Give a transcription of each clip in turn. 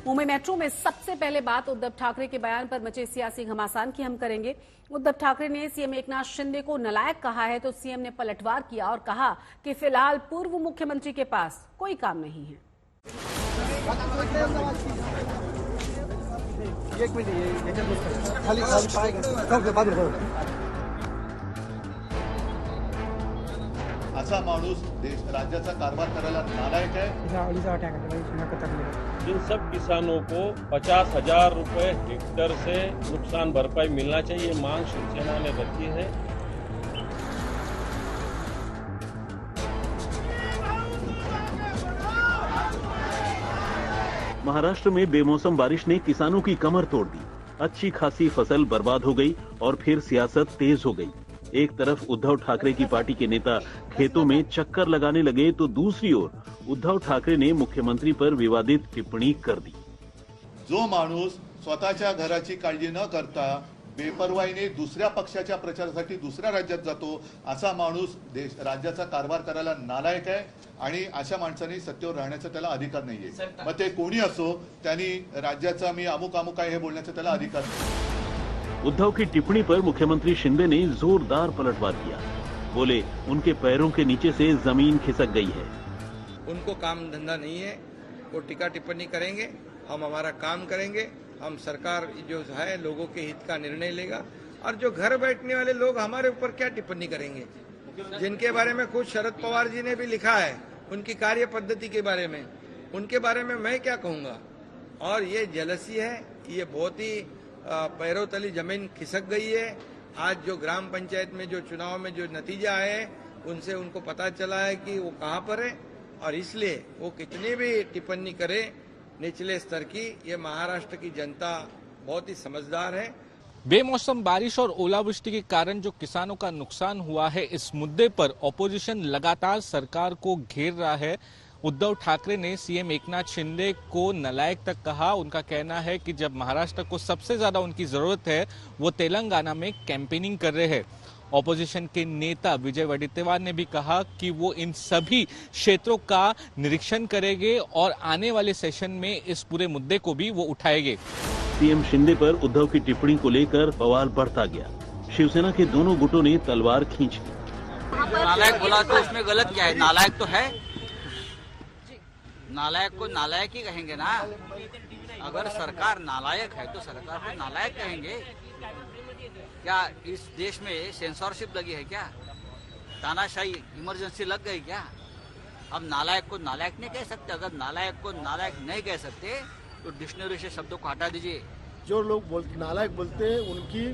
Mumbai metro में सबसे पहले बात उद्धव ठाकरे के बयान पर मचे सियासी घमासान की हम करेंगे। उद्धव ठाकरे ने सीएम एकनाथ शिंदे को नालायक कहा है तो सीएम ने पलटवार किया और कहा कि फिलहाल पूर्व मुख्यमंत्री के पास कोई काम नहीं है। असा माणूस देश राज्याचा कारभार करायला नालायक है। इन सब किसानों को 50,000 रुपए हेक्टर से नुकसान भरपाई मिलना चाहिए, मांग शिवसेना ने रखी है। महाराष्ट्र में बेमौसम बारिश ने किसानों की कमर तोड़ दी। अच्छी खासी फसल बर्बाद हो गई और फिर सियासत तेज हो गई। एक तरफ उद्धव ठाकरे की पार्टी के नेता खेतों में चक्कर लगाने लगे तो दूसरी ओर उद्धव ठाकरे ने मुख्यमंत्री पर विवादित टिप्पणी कर दी। जो माणूस स्वतःच्या घराची काळजी न करता बेपरवाईने दुसऱ्या पक्षाच्या प्रचारासाठी दुसऱ्या राज्यात जातो, असा माणूस देश राज्याचा कारभार करायला नालायक आहे आणि अशा माणसाने सत्तेवर राहण्याचा त्याला अधिकार नाहीये। मग ते कोणी असो, त्यांनी राज्याचा मी अमुक अमुक आहे हे बोलण्याचा त्याला अधिकार नाही। उद्धव की टिप्पणी पर मुख्यमंत्री शिंदे ने जोरदार पलटवार किया। बोले, उनके पैरों के नीचे से जमीन खिसक गई है। उनको काम धंधा नहीं है, वो टीका टिप्पणी करेंगे, हम हमारा काम करेंगे। हम सरकार जो है लोगों के हित का निर्णय लेगा और जो घर बैठने वाले लोग हमारे ऊपर क्या टिप्पणी करेंगे, जिनके बारे में खुद शरद पवार जी ने भी लिखा है उनकी कार्य पद्धति के बारे में, उनके बारे में मैं क्या कहूँगा। और ये जेलसी है, ये बहुत ही पैरों तली जमीन खिसक गई है। आज जो ग्राम पंचायत में जो चुनाव में जो नतीजा है उनसे उनको पता चला है कि वो कहाँ पर है और इसलिए वो कितनी भी टिप्पणी करे निचले स्तर की, ये महाराष्ट्र की जनता बहुत ही समझदार है। बेमौसम बारिश और ओलावृष्टि के कारण जो किसानों का नुकसान हुआ है, इस मुद्दे पर ऑपोजिशन लगातार सरकार को घेर रहा है। उद्धव ठाकरे ने सीएम एकनाथ शिंदे को नालायक तक कहा। उनका कहना है कि जब महाराष्ट्र को सबसे ज्यादा उनकी जरूरत है वो तेलंगाना में कैंपेनिंग कर रहे हैं। ऑपोजिशन के नेता विजय वडेट्टीवार ने भी कहा कि वो इन सभी क्षेत्रों का निरीक्षण करेंगे और आने वाले सेशन में इस पूरे मुद्दे को भी वो उठाएंगे। सीएम शिंदे पर उद्धव की टिप्पणी को लेकर बवाल बढ़ता गया। शिवसेना के दोनों गुटों ने तलवार खींच ली। नालायक बोला तो उसमें गलत क्या है? नालायक तो है, नालायक को नालायक ही कहेंगे ना। अगर सरकार नालायक है तो सरकार को नालायक कहेंगे। क्या इस देश में सेंसरशिप लगी है क्या? तानाशाही इमरजेंसी लग गई क्या? अब नालायक को नालायक नहीं कह सकते। अगर नालायक को नालायक नहीं कह सकते तो डिक्शनरी से शब्दों को हटा दीजिए। जो लोग नालायक बोलते हैं उनकी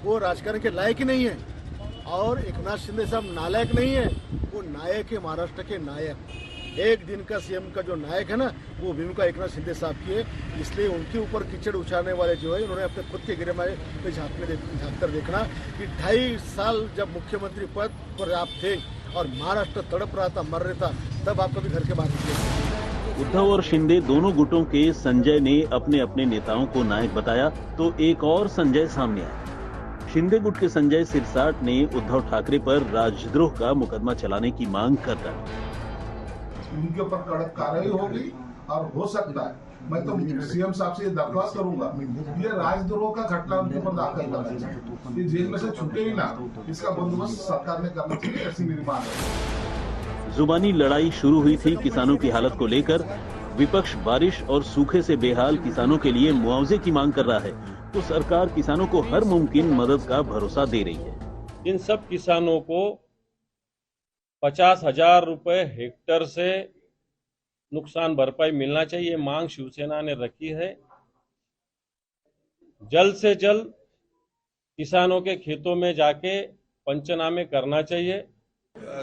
वो राजकारण के लायक ही नहीं है और एकनाथ शिंदे साहब नालायक नहीं है, वो नायक है, महाराष्ट्र के नायक। एक दिन का सीएम का जो नायक है ना, वो भूमिका एकनाथ शिंदे साहब की है। इसलिए उनके ऊपर कीचड़ उछालने वाले जो है, उन्होंने अपने खुद के गिरमाए पे झाँक कर देखना कि 2.5 साल जब मुख्यमंत्री पद पर आप थे और महाराष्ट्र तड़प रहा था, मर रहा था, तब आप कभी घर के बाहर निकले। उद्धव और शिंदे दोनों गुटों के संजय ने अपने अपने नेताओं को नायक बताया तो एक और संजय सामने आया। शिंदे गुट के संजय सिरसाट ने उद्धव ठाकरे पर राजद्रोह का मुकदमा चलाने की मांग कर डाली। उनके ऊपर कड़क कार्रवाई होगी और हो सकता है, मैं तो सीएम साहब से ये दरख्वास्त करूंगा, ये राजद्रोह का घटना उनके ऊपर दाखिल करना चाहिए। ये जेल में से छूटे ही ना, इसका बंदोबस्त सरकार ने करना चाहिए, ऐसी मेरी मांग है। जुबानी लड़ाई शुरू हुई थी किसानों की हालत को लेकर। विपक्ष बारिश और सूखे से बेहाल किसानों के लिए मुआवजे की मांग कर रहा है तो सरकार किसानों को हर मुमकिन मदद का भरोसा दे रही है। इन सब किसानों को 50,000 रुपए हेक्टर से नुकसान भरपाई मिलना चाहिए, मांग शिवसेना ने रखी है। जल्द से जल्द किसानों के खेतों में जाके पंचनामे करना चाहिए।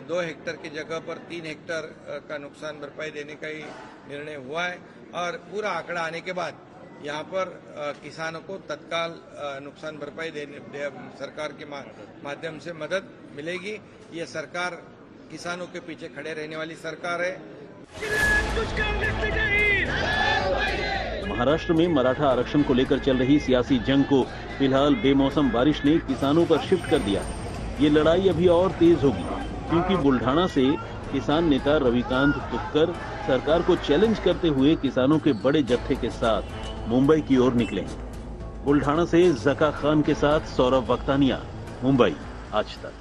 2 हेक्टर की जगह पर 3 हेक्टर का नुकसान भरपाई देने का ही निर्णय हुआ है और पूरा आंकड़ा आने के बाद यहाँ पर किसानों को तत्काल नुकसान भरपाई देने सरकार के माध्यम से मदद मिलेगी। ये सरकार किसानों के पीछे खड़े रहने वाली सरकार है। महाराष्ट्र में मराठा आरक्षण को लेकर चल रही सियासी जंग को फिलहाल बेमौसम बारिश ने किसानों पर शिफ्ट कर दिया है। ये लड़ाई अभी और तेज होगी क्योंकि बुल्ढाना से किसान नेता रविकांत तुपकर सरकार को चैलेंज करते हुए किसानों के बड़े जत्थे के साथ मुंबई की ओर निकले हैं। बुल्ढाना से जका खान के साथ सौरभ वक्तानिया, मुंबई, आज तक।